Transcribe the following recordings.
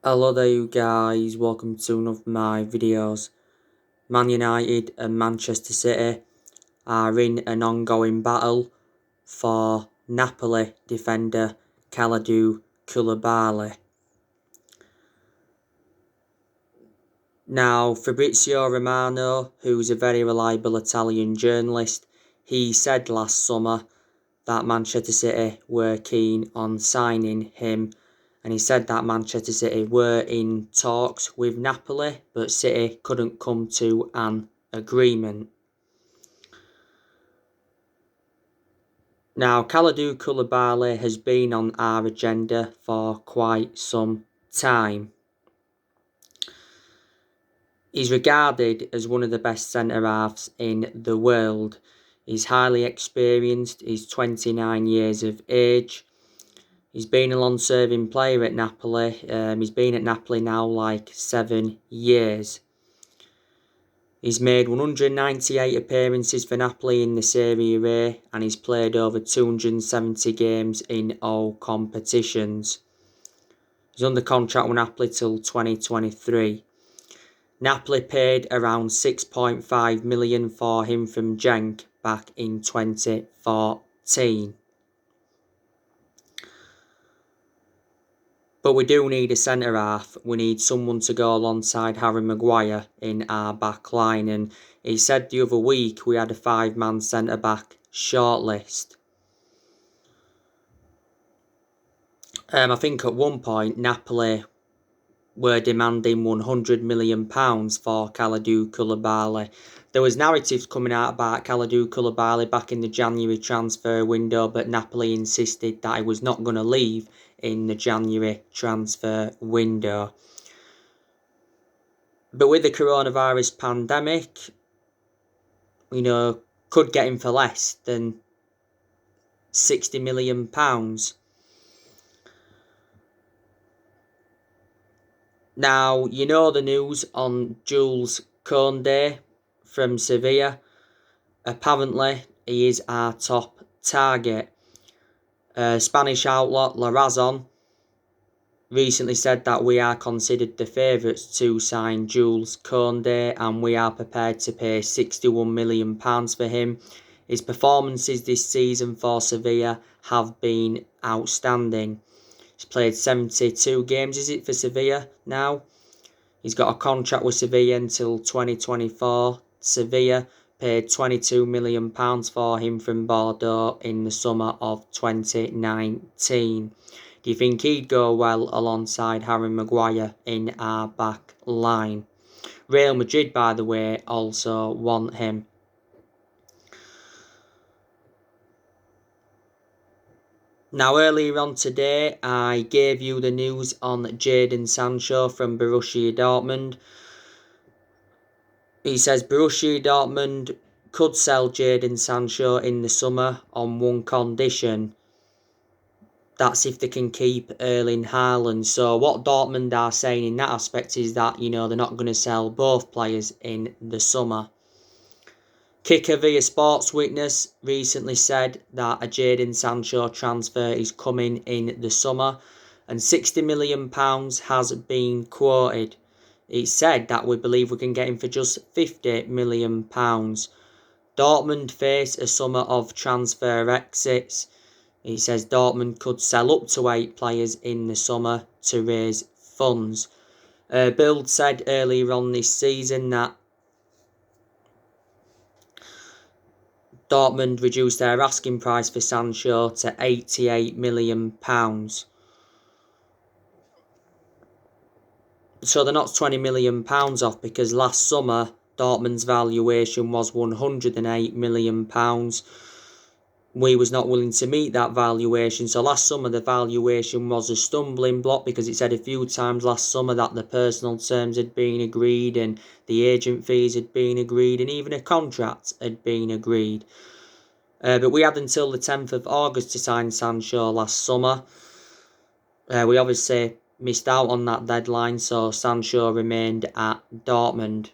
Hello there you guys, welcome to one of my videos. Man United and Manchester City are in an ongoing battle for Napoli defender Koulibaly. Now Fabrizio Romano, who's a very reliable Italian journalist, he said last summer that Manchester City were keen on signing him, and he said that Manchester City were in talks with Napoli, but City couldn't come to an agreement. Now, Kalidou Koulibaly has been on our agenda for quite some time. He's regarded as one of the best centre-halves in the world. He's highly experienced, he's 29 years of age. He's been a long-serving player at Napoli. He's been at Napoli now like 7 years. He's made 198 appearances for Napoli in the Serie A and he's played over 270 games in all competitions. He's under contract with Napoli till 2023. Napoli paid around 6.5 million for him from Genk back in 2014. But we do need a centre-half. We need someone to go alongside Harry Maguire in our back line. And he said the other week we had a 5-man centre-back shortlist. I think at one point Napoli were demanding £100 million for Kalidou Koulibaly. There was narratives coming out about Kalidou Koulibaly back in the January transfer window, but Napoli insisted that he was not going to leave in the January transfer window. But with the coronavirus pandemic, could get him for less than £60 million. Now, you know the news on Jules Koundé from Sevilla. Apparently, he is our top target. Spanish outlet La Razón recently said that we are considered the favourites to sign Jules Koundé and we are prepared to pay £61 million for him. His performances this season for Sevilla have been outstanding. He's played 72 games, is it, for Sevilla now? He's got a contract with Sevilla until 2024. Sevilla paid £22 million for him from Bordeaux in the summer of 2019. Do you think he'd go well alongside Harry Maguire in our back line? Real Madrid, by the way, also want him. Now, earlier on today, I gave you the news on Jadon Sancho from Borussia Dortmund. He says Borussia Dortmund could sell Jadon Sancho in the summer on one condition. That's if they can keep Erling Haaland. So what Dortmund are saying in that aspect is that, they're not going to sell both players in the summer. Kicker via Sports Witness recently said that a Jadon Sancho transfer is coming in the summer and £60 million has been quoted. It said that we believe we can get him for just £50 million. Dortmund face a summer of transfer exits. It says Dortmund could sell up to 8 players in the summer to raise funds. Bild said earlier on this season that Dortmund reduced their asking price for Sancho to £88 million. So they're not £20 million off, because last summer Dortmund's valuation was £108 million. We was not willing to meet that valuation. So last summer the valuation was a stumbling block, because it said a few times last summer that the personal terms had been agreed and the agent fees had been agreed and even a contract had been agreed. But we had until the 10th of August to sign Sancho last summer. We obviously missed out on that deadline, so Sancho remained at Dortmund.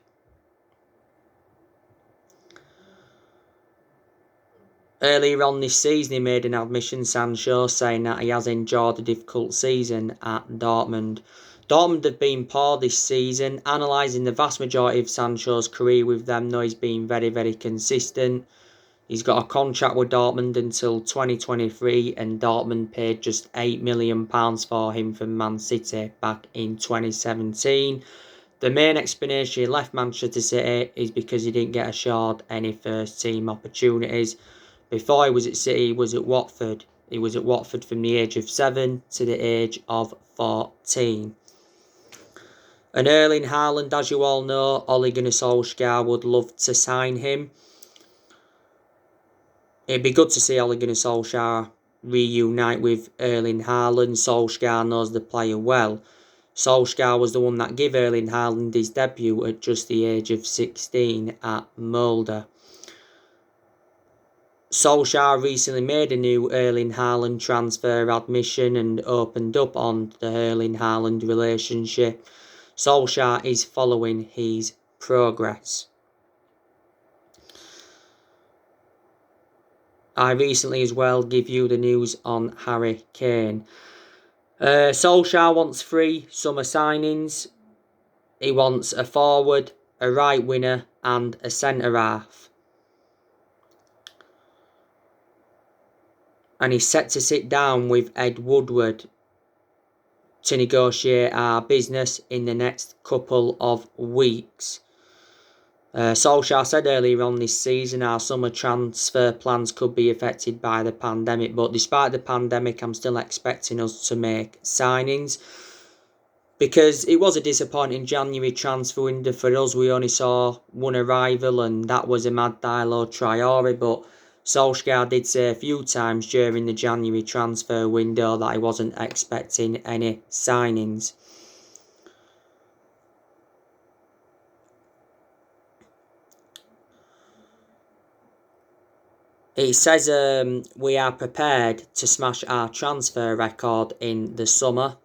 Earlier on this season, he made an admission, Sancho, saying that he has enjoyed a difficult season at Dortmund. Dortmund have been poor this season. Analysing the vast majority of Sancho's career with them, though, he's been very, very consistent. He's got a contract with Dortmund until 2023, and Dortmund paid just £8 million for him from Man City back in 2017. The main explanation he left Manchester City is because he didn't get assured any first team opportunities. Before he was at City, he was at Watford. He was at Watford from the age of 7 to the age of 14. And Erling Haaland, as you all know, Ole Gunnar Solskjaer would love to sign him. It'd be good to see Ole Gunnar Solskjaer reunite with Erling Haaland. Solskjaer knows the player well. Solskjaer was the one that gave Erling Haaland his debut at just the age of 16 at Molde. Solskjaer recently made a new Erling Haaland transfer admission and opened up on the Erling Haaland relationship. Solskjaer is following his progress. I recently as well give you the news on Harry Kane. Solskjaer wants 3 summer signings. He wants a forward, a right winger and a centre-half. And he's set to sit down with Ed Woodward to negotiate our business in the next couple of weeks. Solskjaer said earlier on this season our summer transfer plans could be affected by the pandemic, but despite the pandemic I'm still expecting us to make signings, because it was a disappointing January transfer window for us. We only saw one arrival and that was Amad Diallo Traore, but Solskjaer did say a few times during the January transfer window that he wasn't expecting any signings. It says we are prepared to smash our transfer record in the summer.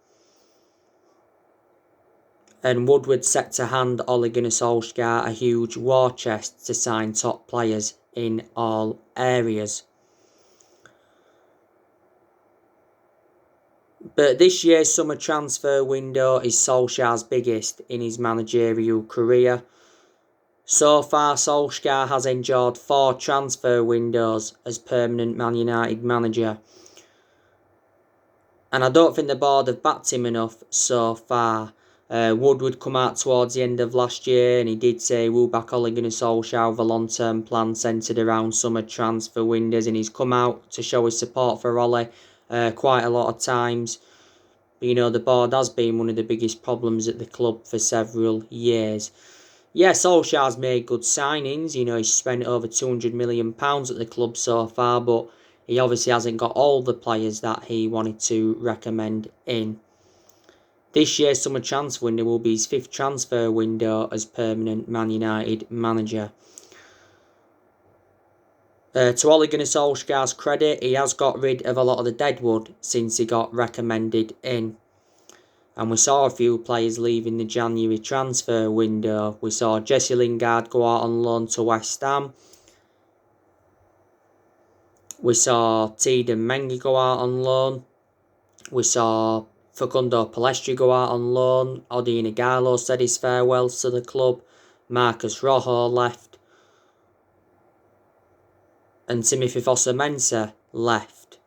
And Woodward set to hand Ole Gunnar Solskjaer a huge war chest to sign top players in all areas. But this year's summer transfer window is Solskjaer's biggest in his managerial career. So far, Solskjaer has enjoyed 4 transfer windows as permanent Man United manager. And I don't think the board have backed him enough so far. Woodward come out towards the end of last year and he did say we'll back Ole Gunnar Solskjaer with a long-term plan centred around summer transfer windows, and he's come out to show his support for Ole quite a lot of times. But you know, the board has been one of the biggest problems at the club for several years. Yeah, Solskjaer's made good signings. You know, he's spent over £200 million at the club so far, but he obviously hasn't got all the players that he wanted to recommend in. This year's summer transfer window will be his 5th transfer window as permanent Man United manager. To Ole Gunnar Solskjaer's credit, he has got rid of a lot of the deadwood since he got recommended in. And we saw a few players leaving the January transfer window. We saw Jesse Lingard go out on loan to West Ham. We saw Tiedemann Mengi go out on loan. We saw Facundo Palestri go out on loan. Odion Ighalo said his farewells to the club. Marcus Rojo left. And Timothy Fosu-Mensah left.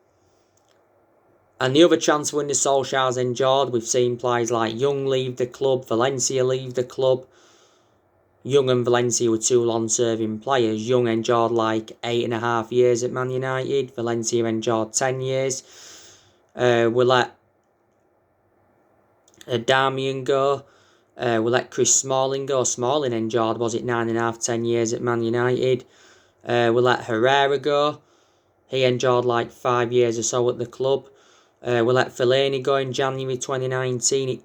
And the other transfer window Solskjaer's enjoyed, we've seen players like Young leave the club, Valencia leave the club. Young and Valencia were 2 long-serving players. Young enjoyed like 8.5 years at Man United. Valencia enjoyed 10 years. We let Darmian go. We let Chris Smalling go. Smalling enjoyed, was it 9.5, 10 years at Man United. We let Herrera go. He enjoyed like 5 years or so at the club. We let Fellaini go in January 2019.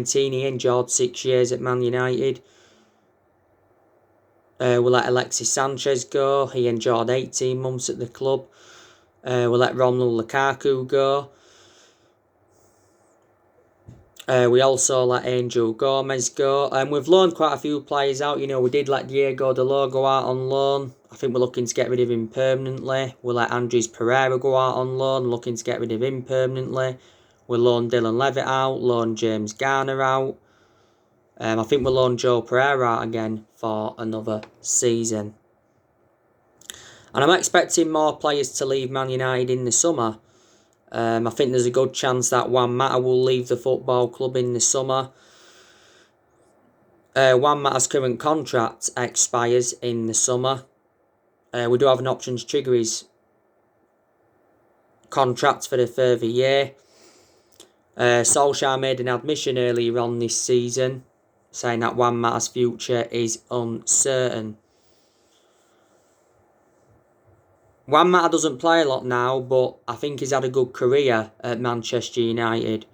He enjoyed 6 years at Man United. We let Alexis Sanchez go. He enjoyed 18 months at the club. We let Romelu Lukaku go. We also let Angel Gomez go. And we've loaned quite a few players out. You know, we did let Diego Dalot go out on loan. I think we're looking to get rid of him permanently. We'll let Andres Pereira go out on loan, looking to get rid of him permanently. We'll loan Dylan Levitt out, loan James Garner out. I think we'll loan Joe Pereira out again for another season. And I'm expecting more players to leave Man United in the summer. I think there's a good chance that Juan Mata will leave the football club in the summer. Juan Mata's current contract expires in the summer. We do have an option to trigger his contract for a further year. Solskjaer made an admission earlier on this season saying that Juan Mata's future is uncertain. Juan Mata doesn't play a lot now, but I think he's had a good career at Manchester United.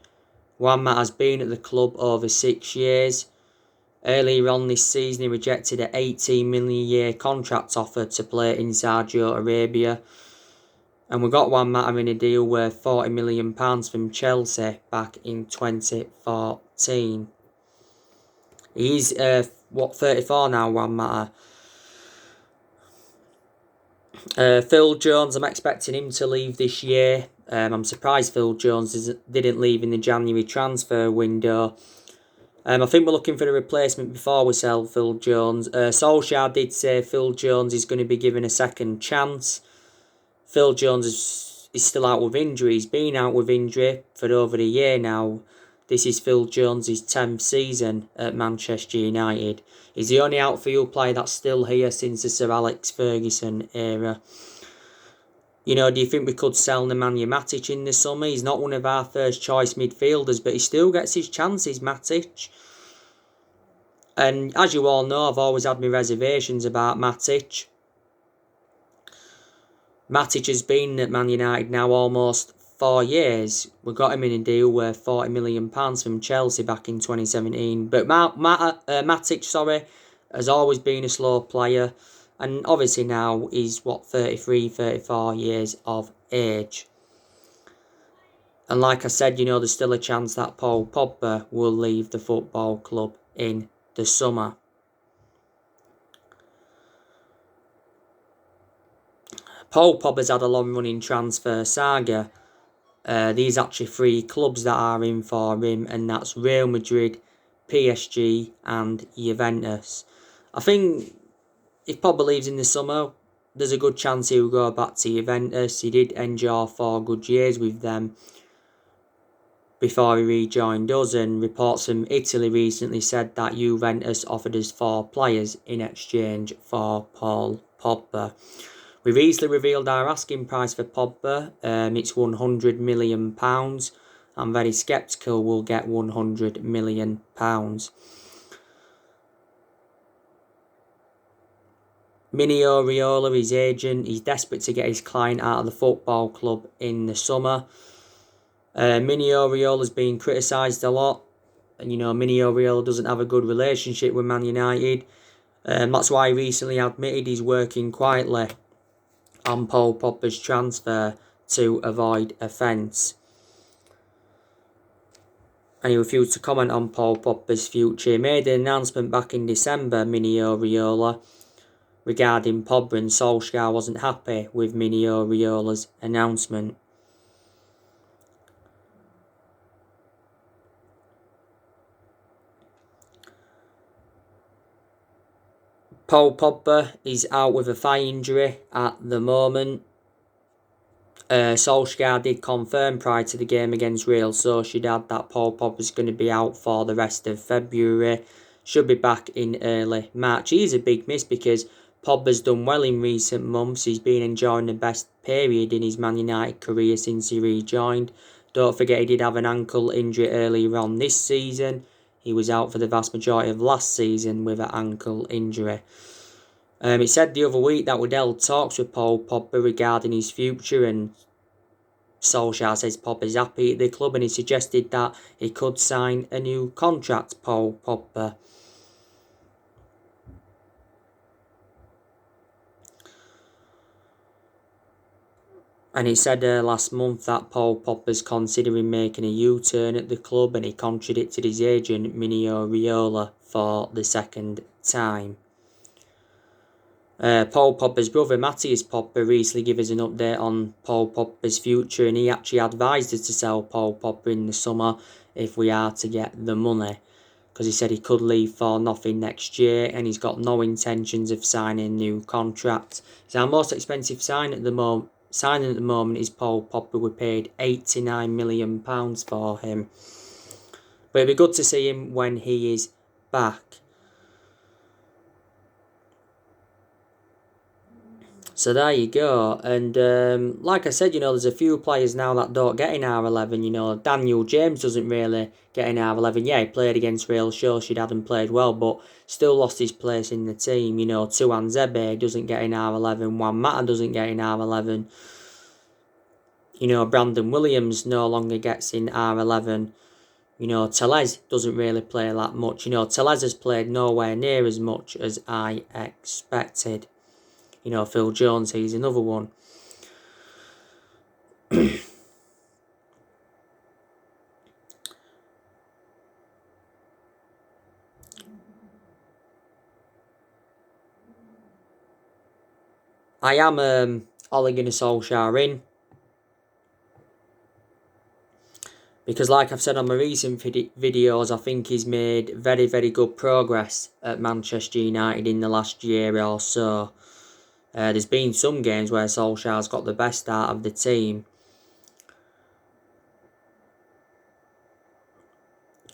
Juan Mata has been at the club over 6 years. Earlier on this season, he rejected an 18 million a year contract offer to play in Saudi Arabia. And we got Juan Mata in a deal worth £40 million from Chelsea back in 2014. He's 34 now, Juan Mata. Phil Jones, I'm expecting him to leave this year. I'm surprised Phil Jones didn't leave in the January transfer window. I think we're looking for a replacement before we sell Phil Jones. Solskjaer did say Phil Jones is going to be given a second chance. Phil Jones is still out with injury. He's been out with injury for over a year now. This is Phil Jones' 10th season at Manchester United. He's the only outfield player that's still here since the Sir Alex Ferguson era. You know, do you think we could sell Nemanja Matic in the summer? He's not one of our first choice midfielders, but he still gets his chances, Matic. And as you all know, I've always had my reservations about Matic. Matic has been at Man United now almost 4 years. We got him in a deal worth £40 million from Chelsea back in 2017. But Matic, has always been a slow player. And obviously now he's, 33, 34 years of age. And like I said, you know, there's still a chance that Paul Pogba will leave the football club in the summer. Paul Pogba's had a long-running transfer saga. These actually 3 clubs that are in for him, and that's Real Madrid, PSG and Juventus. I think if Pogba leaves in the summer, there's a good chance he will go back to Juventus. He did enjoy 4 good years with them before he rejoined us, and reports from Italy recently said that Juventus offered us 4 players in exchange for Paul Pogba. We recently revealed our asking price for Pogba. It's £100 million. I'm very sceptical we'll get £100 million. Mini Oriola, his agent, he's desperate to get his client out of the football club in the summer. Mini Oriola's been criticised a lot. And you know, Mini Oriola doesn't have a good relationship with Man United. That's why he recently admitted he's working quietly on Paul Pogba's transfer to avoid offence. And he refused to comment on Paul Pogba's future. He made an announcement back in December, Mini Oriola, regarding Pogba, and Solskjaer wasn't happy with Mini Oriola's announcement. Paul Pogba is out with a thigh injury at the moment. Solskjaer did confirm prior to the game against Real Sociedad that Paul Pogba is going to be out for the rest of February. Should be back in early March. He is a big miss because Pogba's done well in recent months. He's been enjoying the best period in his Man United career since he rejoined. Don't forget he did have an ankle injury earlier on this season. He was out for the vast majority of last season with an ankle injury. It said the other week that we'd held talks with Paul Pogba regarding his future, and Solskjaer says Pogba's happy at the club, and he suggested that he could sign a new contract, Paul Pogba. And he said last month that Paul Pogba's considering making a U-turn at the club, and he contradicted his agent Mini Oriola for the second time. Paul Pogba's brother, Matthias Pogba, recently gave us an update on Paul Pogba's future, and he actually advised us to sell Paul Pogba in the summer if we are to get the money, because he said he could leave for nothing next year, and he's got no intentions of signing a new contract. He's our most expensive signing at the moment is Paul Pogba. We paid £89 million for him. But it'd be good to see him when he is back. So there you go. And like I said, there's a few players now that don't get in R11. Daniel James doesn't really get in R11. Yeah, he played against Real Sociedad and played well, but still lost his place in the team. Tuan Zebe doesn't get in R11. Juan Mata doesn't get in R11. Brandon Williams no longer gets in R11. Tellez doesn't really play that much. Tellez has played nowhere near as much as I expected. Phil Jones, he's another one. I am Ole Gunnar Solskjaer in. Because like I've said on my recent videos, I think he's made very, very good progress at Manchester United in the last year or so. There's been some games where Solskjaer's got the best out of the team.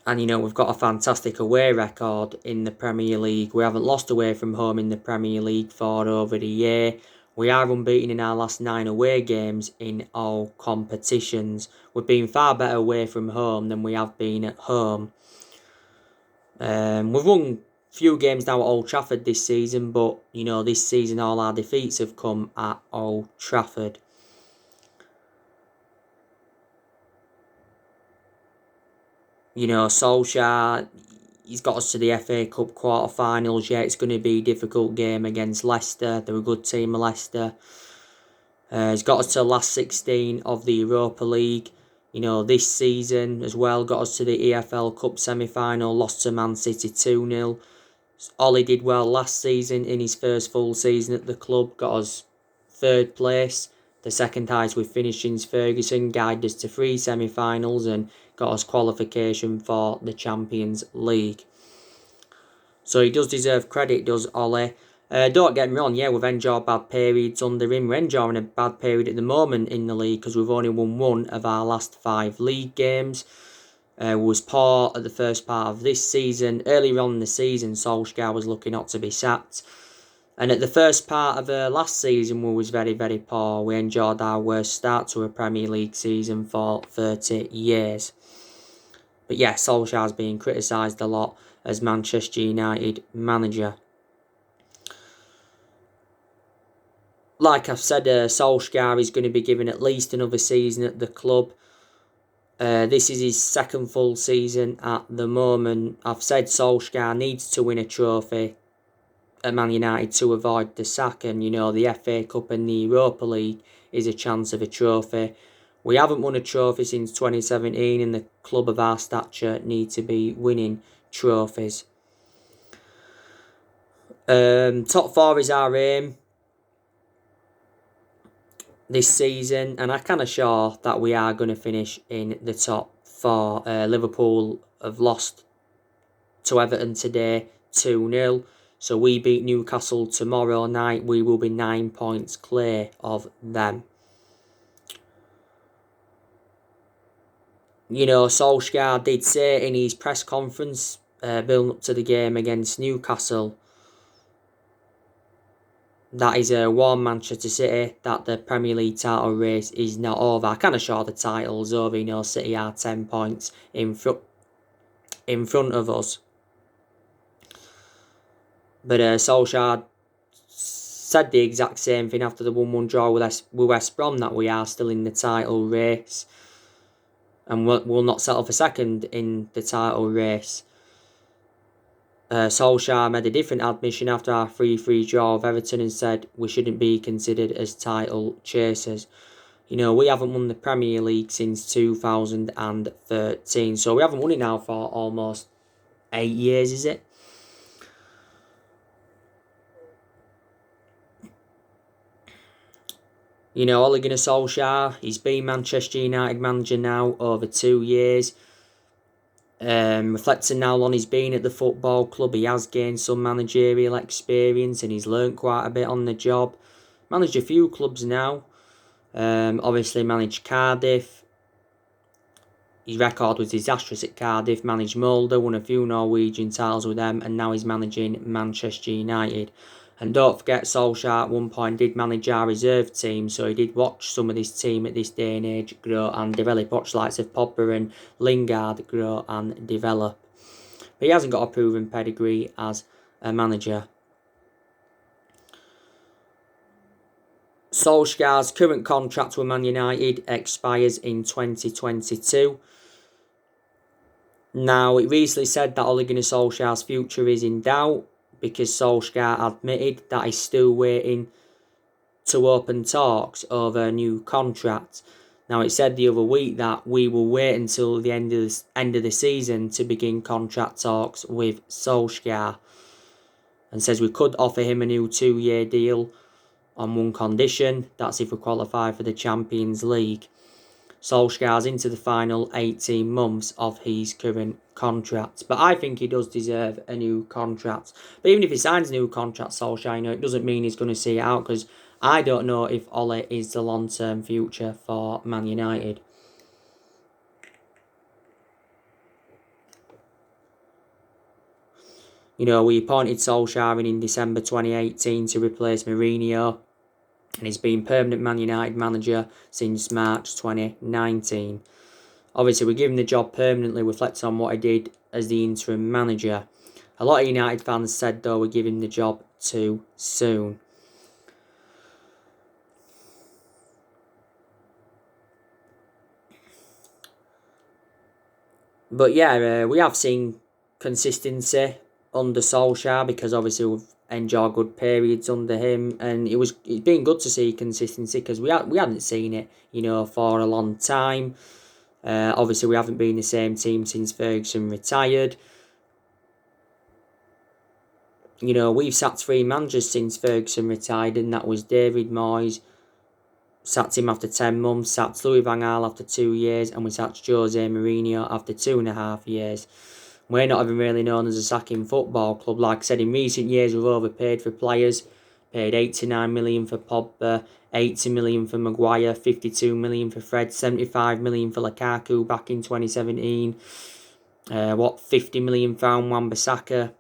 And, we've got a fantastic away record in the Premier League. We haven't lost away from home in the Premier League for over the year. We are unbeaten in our last 9 away games in all competitions. We've been far better away from home than we have been at home. We've won a few games now at Old Trafford this season, but, this season all our defeats have come at Old Trafford. Solskjaer, he's got us to the FA Cup quarter-finals. Yeah, it's going to be a difficult game against Leicester. They're a good team, Leicester. He's got us to the last 16 of the Europa League. This season as well, got us to the EFL Cup semi-final, lost to Man City 2-0. Ollie did well last season in his first full season at the club, got us 3rd place. The second highest we've finished since Ferguson, guided us to 3 semi-finals and got us qualification for the Champions League. So he does deserve credit, does Ollie. Don't get me wrong, yeah, we've enjoyed bad periods under him. We're enjoying a bad period at the moment in the league because we've only won 1 of our last 5 league games. We was poor at the first part of this season. Earlier on in the season, Solskjaer was looking not to be sacked. And at the first part of last season, we was very, very poor. We enjoyed our worst start to a Premier League season for 30 years. But yeah, Solskjaer's being criticised a lot as Manchester United manager. Like I've said, Solskjaer is going to be given at least another season at the club. This is his 2nd full season at the moment. I've said Solskjaer needs to win a trophy at Man United to avoid the sack, and the FA Cup and the Europa League is a chance of a trophy. We haven't won a trophy since 2017, and the club of our stature need to be winning trophies. Top 4 is our aim this season, and I'm kind of sure that we are going to finish in the top 4. Liverpool have lost to Everton today 2-0. So we beat Newcastle tomorrow night. We will be 9 points clear of them. Solskjaer did say in his press conference building up to the game against Newcastle that is a warm Manchester City, that the Premier League title race is not over. I kind of sure the title's over. City are 10 points in front of us. But Solskjaer said the exact same thing after the 1-1 draw with West Brom, that we are still in the title race and will not settle for 2nd in the title race. Solskjaer made a different admission after our 3-3 draw with Everton and said we shouldn't be considered as title chasers. We haven't won the Premier League since 2013, so we haven't won it now for almost 8 years, is it? Ole Gunnar Solskjaer, he's been Manchester United manager now over 2 years. Reflecting now on he's been at the football club, he has gained some managerial experience and he's learnt quite a bit on the job. Managed a few clubs now. Obviously managed Cardiff. His record was disastrous at Cardiff. Managed Molde, won a few Norwegian titles with them, and now he's managing Manchester United. And don't forget, Solskjaer at one point did manage our reserve team, so he did watch some of this team at this day and age grow and develop. Watch the likes of Pogba and Lingard grow and develop. But he hasn't got a proven pedigree as a manager. Solskjaer's current contract with Man United expires in 2022. Now, it recently said that Ole Gunnar Solskjaer's future is in doubt because Solskjaer admitted that he's still waiting to open talks over a new contract. Now, it said the other week that we will wait until the end of the season to begin contract talks with Solskjaer, and says we could offer him a new 2-year deal on one condition, that's if we qualify for the Champions League. Solskjaer's into the final 18 months of his current contract. But I think he does deserve a new contract. But even if he signs a new contract, Solskjaer, it doesn't mean he's going to see it out, because I don't know if Ole is the long-term future for Man United. We appointed Solskjaer in December 2018 to replace Mourinho, and he's been permanent Man United manager since March 2019. Obviously, we give him the job permanently, reflecting on what he did as the interim manager. A lot of United fans said, though, we give him the job too soon. But yeah, we have seen consistency under Solskjaer, because obviously we've enjoyed good periods under him, and it's been good to see consistency, because we hadn't seen it, for a long time. Obviously, we haven't been the same team since Ferguson retired. We've sacked 3 managers since Ferguson retired, and that was David Moyes, sacked him after 10 months, sacked Louis van Gaal after 2 years, and we sacked Jose Mourinho after 2.5 years. We're not even really known as a sacking football club. Like I said, in recent years we've overpaid for players. Paid 89 million for Pogba, 80 million for Maguire, 52 million for Fred, 75 million for Lukaku back in 2017. 50 million for Wan-Bissaka.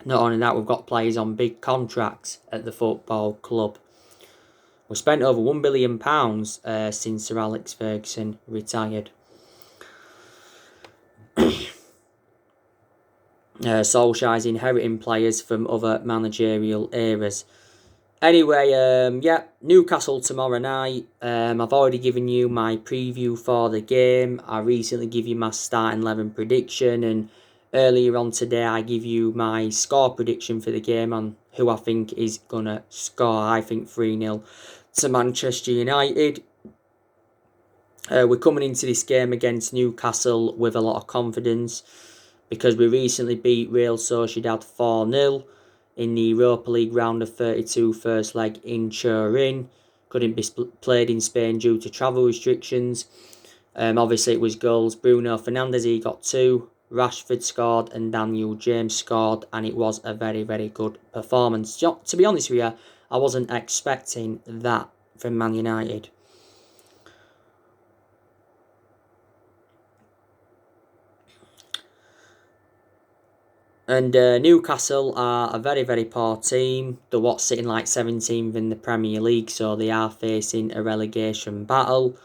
Not only that, we've got players on big contracts at the football club. We've spent over £1 billion since Sir Alex Ferguson retired. Solskjaer's inheriting players from other managerial eras. Anyway, Newcastle tomorrow night. I've already given you my preview for the game. I recently give you my starting 11 prediction, and earlier on today I give you my score prediction for the game on who I think is going to score. I think 3-0 to Manchester United. We're coming into this game against Newcastle with a lot of confidence, because we recently beat Real Sociedad 4-0 in the Europa League round of 32 first leg in Turin. Couldn't be played in Spain due to travel restrictions. Obviously, it was goals. Bruno Fernandes, he got 2. Rashford scored and Daniel James scored, and it was a very, very good performance. To be honest with you, I wasn't expecting that from Man United. And Newcastle are a very, very poor team. They're sitting like 17th in the Premier League, so they are facing a relegation battle.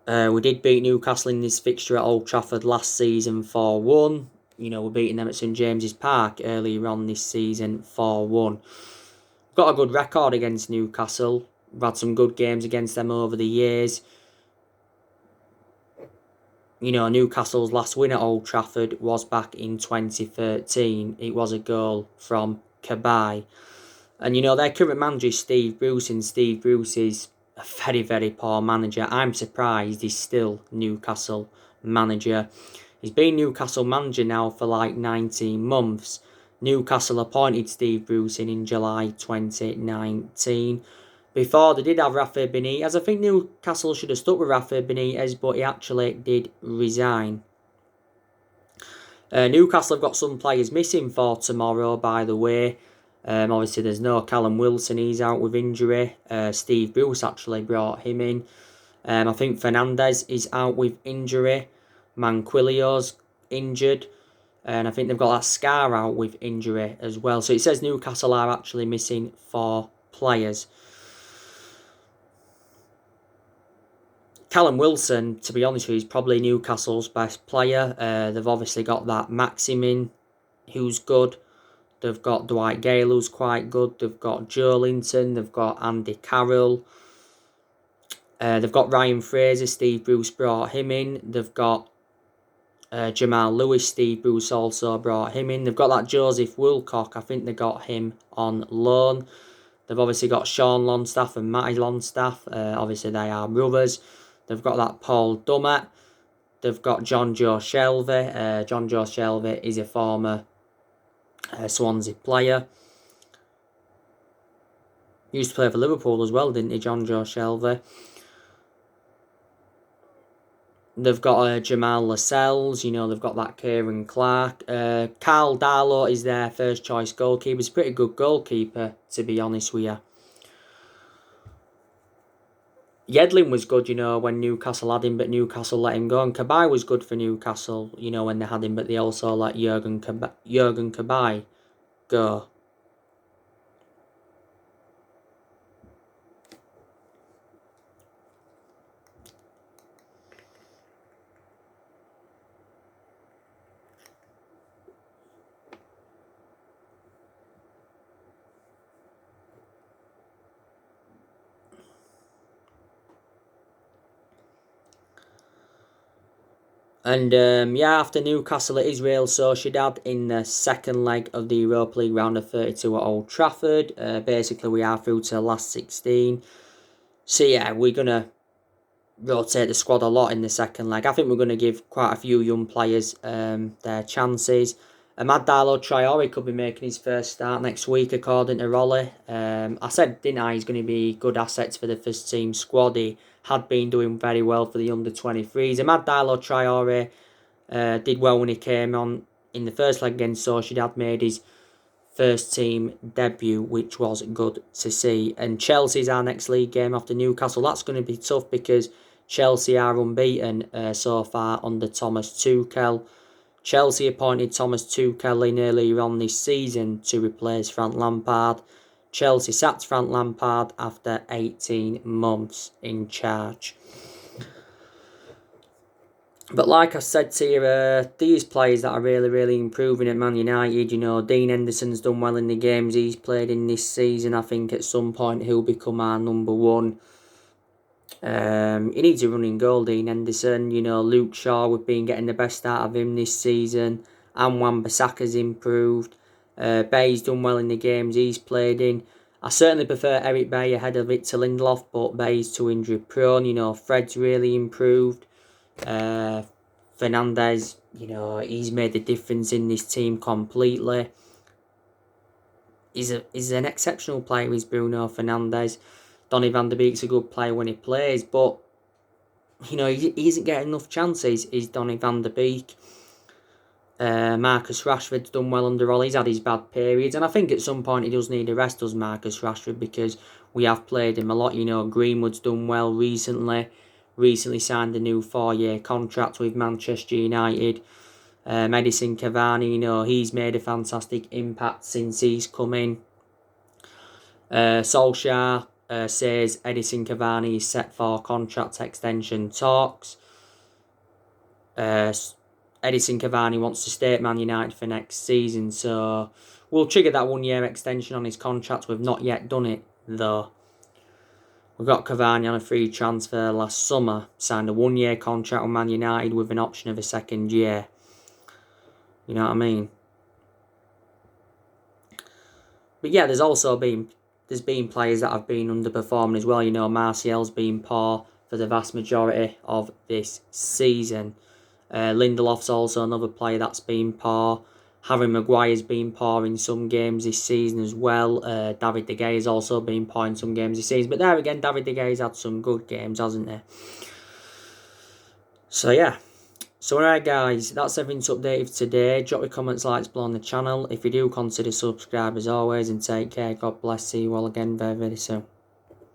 We did beat Newcastle in this fixture at Old Trafford last season 4-1. We're beating them at St James's Park earlier on this season 4-1. Got a good record against Newcastle. We've had some good games against them over the years. Newcastle's last win at Old Trafford was back in 2013. It was a goal from Koulibaly. And, their current manager is Steve Bruce, and Steve Bruce is a very, very poor manager. I'm surprised he's still Newcastle manager. He's been Newcastle manager now for like 19 months. Newcastle appointed Steve Bruce in July 2019. Before, they did have Rafa Benitez. I think Newcastle should have stuck with Rafa Benitez, but he actually did resign. Newcastle have got some players missing for tomorrow, by the way. Obviously, there's no Callum Wilson. He's out with injury. Steve Bruce actually brought him in. I think Fernandes is out with injury. Manquillo's injured. And I think they've got that Scar out with injury as well. So it says Newcastle are actually missing 4 players. Callum Wilson, to be honest with you, is probably Newcastle's best player. They've obviously got that Maximin, who's good. They've got Dwight Gale, who's quite good. They've got Joelinton. They've got Andy Carroll. They've got Ryan Fraser. Steve Bruce brought him in. They've got Jamal Lewis. Steve Bruce also brought him in. They've got that Joseph Woolcock. I think they got him on loan. They've obviously got Sean Longstaff and Matty Longstaff. Obviously, they are brothers. They've got that Paul Dummett. They've got John Joe Shelvey. John Joe Shelvey is a former Swansea player. Used to play for Liverpool as well, didn't he, John Joe Shelvey? They've got Jamal Lascelles, they've got that Kieran Clark. Carl Darlow is their first choice goalkeeper. He's a pretty good goalkeeper, to be honest with you. Yedlin was good, when Newcastle had him, but Newcastle let him go. And Kabay was good for Newcastle, when they had him, but they also let Jurgen Kabay go. And after Newcastle, it is Real Sociedad in the second leg of the Europa League round of 32 at Old Trafford. Basically, we are through to the last 16. So yeah, we're going to rotate the squad a lot in the second leg. I think we're going to give quite a few young players their chances. Amad Darlow Traore could be making his first start next week, according to Rolly. I said, didn't I, he's going to be good assets for the first team squad. He had been doing very well for the under-23s. Amad Darlow Traore did well when he came on in the first leg against Sociedad, made his first team debut, which was good to see. And Chelsea's our next league game after Newcastle. That's going to be tough because Chelsea are unbeaten so far under Thomas Tuchel. Chelsea appointed Thomas Tuchel in earlier on this season to replace Frank Lampard. Chelsea sacked Frank Lampard after 18 months in charge. But like I said to you, these players that are really, really improving at Man United, Dean Henderson's done well in the games he's played in this season. I think at some point he'll become our number one. He needs a running goal, Dean Henderson. Luke Shaw, we've been getting the best out of him this season. And Wan-Bissaka's improved. Bay's done well in the games he's played in. I certainly prefer Eric Bay ahead of Victor Lindelof, but Bay's too injury prone. Fred's really improved. Fernandes, he's made the difference in this team completely. He's an exceptional player, is Bruno Fernandes. Donny van der Beek's a good player when he plays, but he isn't getting enough chances, is Donny van der Beek. Marcus Rashford's done well under Ollie. He's had his bad periods, and I think at some point he does need a rest, does Marcus Rashford, because we have played him a lot. Greenwood's done well recently signed a new 4-year contract with Manchester United. Edinson Cavani, he's made a fantastic impact since he's come in. Solskjaer says Edinson Cavani is set for contract extension talks. Edinson Cavani wants to stay at Man United for next season, so we'll trigger that 1-year extension on his contract. We've not yet done it, though. We got Cavani on a free transfer last summer, signed a 1-year contract with Man United with an option of a second year. You know what I mean? But yeah, there's been players that have been underperforming as well. Martial's been poor for the vast majority of this season. Lindelof's also another player that's been poor. Harry Maguire's been poor in some games this season as well. David De Gea's also been poor in some games this season. But there again, David De Gea's had some good games, hasn't he? So yeah. So alright guys, that's everything to update for today. Drop your comments, likes below on the channel. If you do, consider subscribe as always, and take care. God bless. See you all again very, very soon.